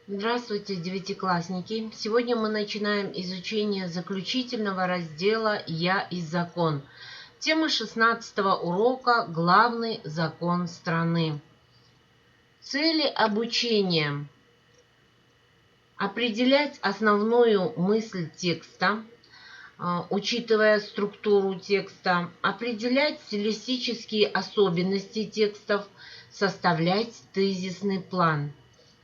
Здравствуйте, девятиклассники! Сегодня мы начинаем изучение заключительного раздела «Я и закон». Тема 16-го урока «Главный закон страны». Цели обучения. Определять основную мысль текста, учитывая структуру текста, определять стилистические особенности текстов, составлять тезисный план.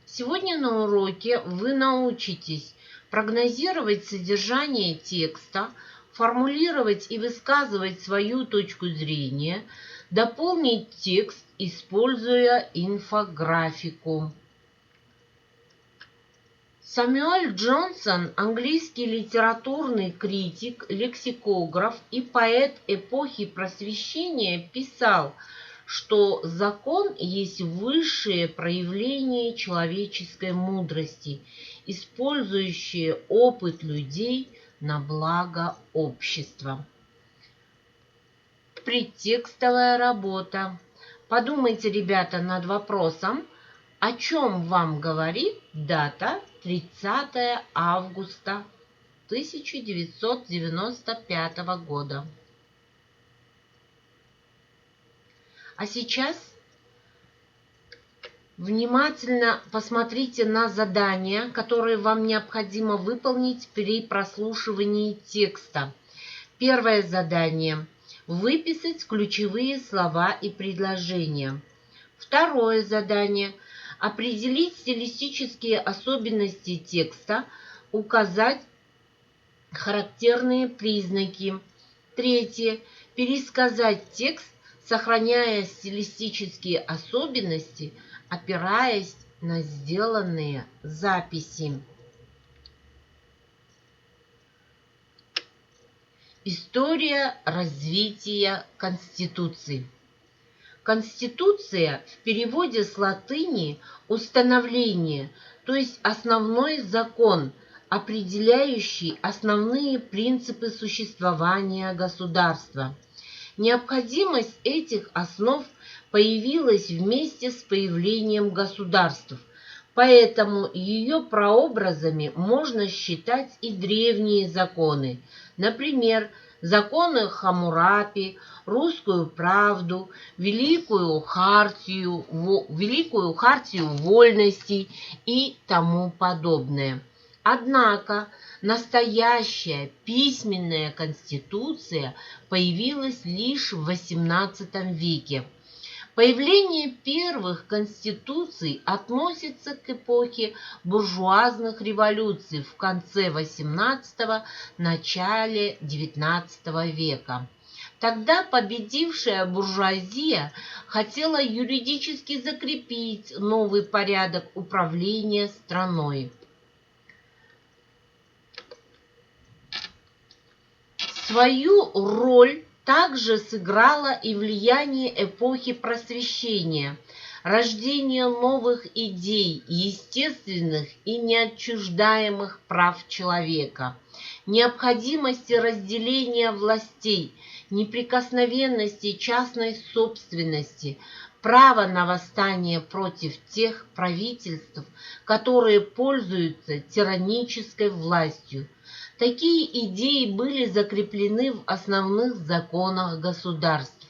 Сегодня на уроке вы научитесь прогнозировать содержание текста, формулировать и высказывать свою точку зрения, дополнить текст, используя инфографику. Сэмюэль Джонсон, английский литературный критик, лексикограф и поэт эпохи Просвещения, писал, что закон есть высшее проявление человеческой мудрости, использующее опыт людей на благо общества. Предтекстовая работа. Подумайте, ребята, над вопросом, о чем вам говорит дата 30 августа 1995 года. А сейчас внимательно посмотрите на задания, которые вам необходимо выполнить при прослушивании текста. Первое задание – выписать ключевые слова и предложения. Второе задание – определить стилистические особенности текста, указать характерные признаки. Третье – пересказать текст, сохраняя стилистические особенности, опираясь на сделанные записи. История развития Конституции. Конституция в переводе с латыни «установление», то есть основной закон, определяющий основные принципы существования государства. Необходимость этих основ появилась вместе с появлением государств, поэтому ее прообразами можно считать и древние законы, например, законы Хаммурапи, Русскую правду, Великую хартию вольностей и тому подобное. Однако настоящая письменная конституция появилась лишь в XVIII веке. Появление первых конституций относится к эпохе буржуазных революций в конце XVIII – начале XIX века. Тогда победившая буржуазия хотела юридически закрепить новый порядок управления страной. Свою роль также сыграло и влияние эпохи Просвещения, рождение новых идей, естественных и неотчуждаемых прав человека, необходимости разделения властей, неприкосновенности частной собственности, право на восстание против тех правительств, которые пользуются тиранической властью. Такие идеи были закреплены в основных законах государств.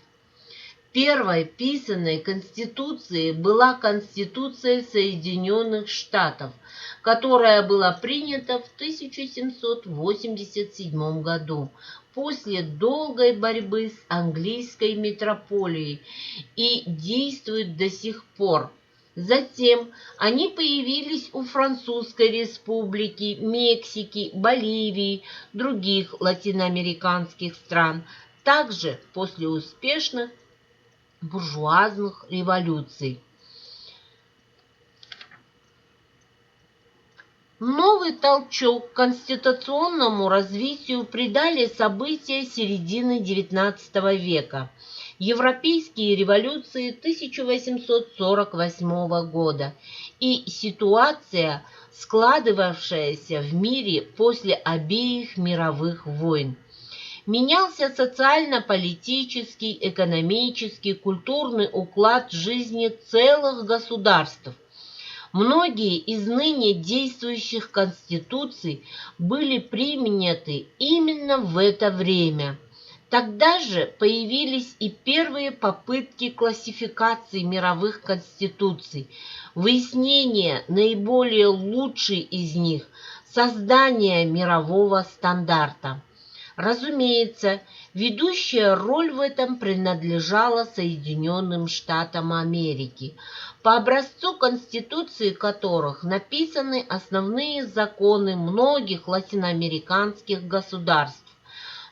Первой писанной конституцией была Конституция Соединенных Штатов, которая была принята в 1787 году после долгой борьбы с английской метрополией и действует до сих пор. Затем они появились у Французской республики, Мексики, Боливии, других латиноамериканских стран, также после успешных буржуазных революций. Новый толчок конституционному развитию придали события середины XIX века. Европейские революции 1848 года и ситуация, складывавшаяся в мире после обеих мировых войн. Менялся социально-политический, экономический, культурный уклад жизни целых государств. Многие из ныне действующих конституций были приняты именно в это время. Тогда же появились и первые попытки классификации мировых конституций, выяснения наиболее лучшей из них, создания мирового стандарта. Разумеется, ведущая роль в этом принадлежала Соединенным Штатам Америки, по образцу конституции которых написаны основные законы многих латиноамериканских государств.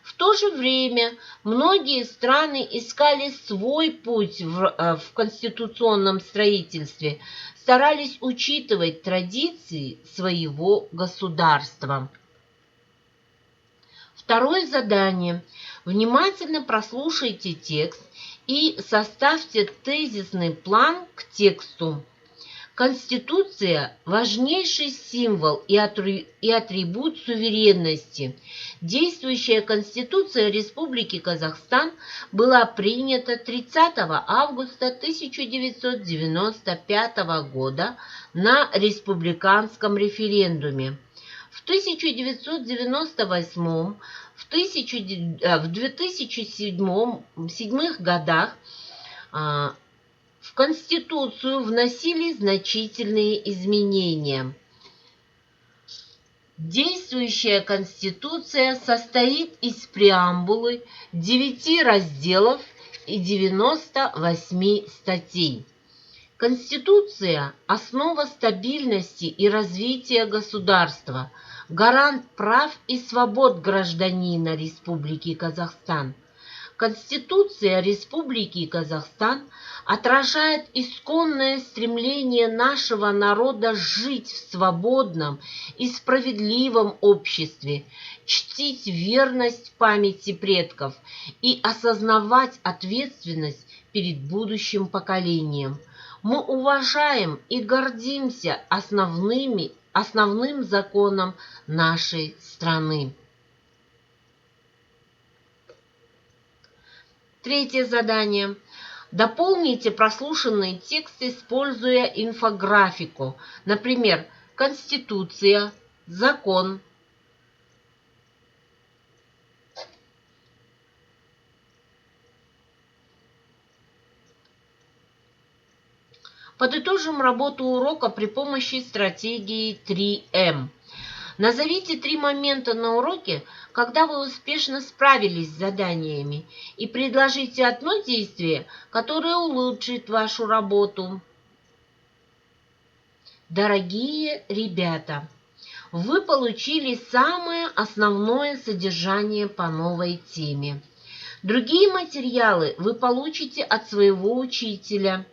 В то же время многие страны искали свой путь в конституционном строительстве, старались учитывать традиции своего государства. Второе задание. Внимательно прослушайте текст и составьте тезисный план к тексту. Конституция – важнейший символ и атрибут суверенности. Действующая Конституция Республики Казахстан была принята 30 августа 1995 года на республиканском референдуме. В 1998, в 2007 годах в Конституцию вносили значительные изменения. Действующая Конституция состоит из преамбулы, 9 разделов и 98 статей. Конституция – основа стабильности и развития государства, гарант прав и свобод гражданина Республики Казахстан. Конституция Республики Казахстан отражает исконное стремление нашего народа жить в свободном и справедливом обществе, чтить верность памяти предков и осознавать ответственность перед будущим поколением. Мы уважаем и гордимся основным законом нашей страны. Третье задание. Дополните прослушанный текст, используя инфографику. Например, Конституция, закон. Подытожим работу урока при помощи стратегии 3М. Назовите 3 момента на уроке, когда вы успешно справились с заданиями, и предложите одно действие, которое улучшит вашу работу. Дорогие ребята, вы получили самое основное содержание по новой теме. Другие материалы вы получите от своего учителя.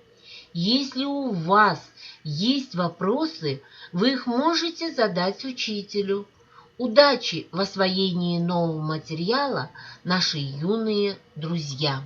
Если у вас есть вопросы, вы их можете задать учителю. Удачи в освоении нового материала, наши юные друзья!